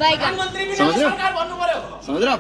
समझ रहे हो? समझ रहे हो?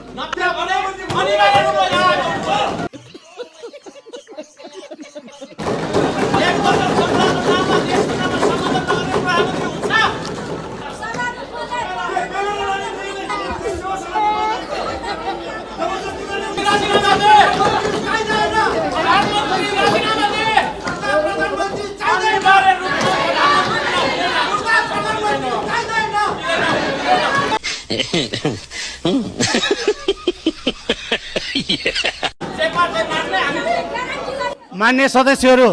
मान्य सदस्यहरू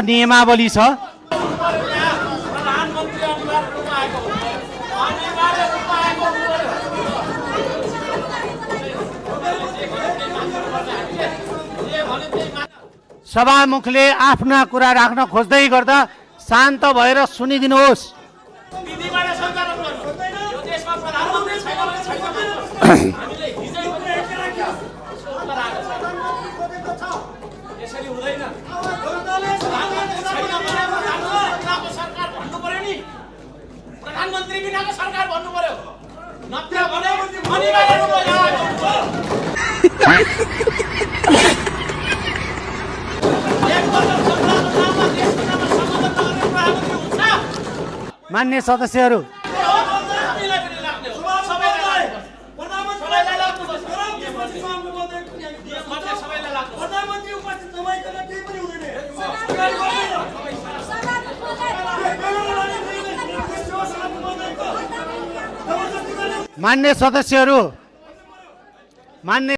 नियमावली छ। सभामुखले आफ्ना कुरा राख्न खोज्दै गर्दा शान्त भएर सुनिदिनुहोस्। प्रधानमन्त्री बिनाको सरकार भन्नु पर्यो। मान्य सदस्यहरू मान्य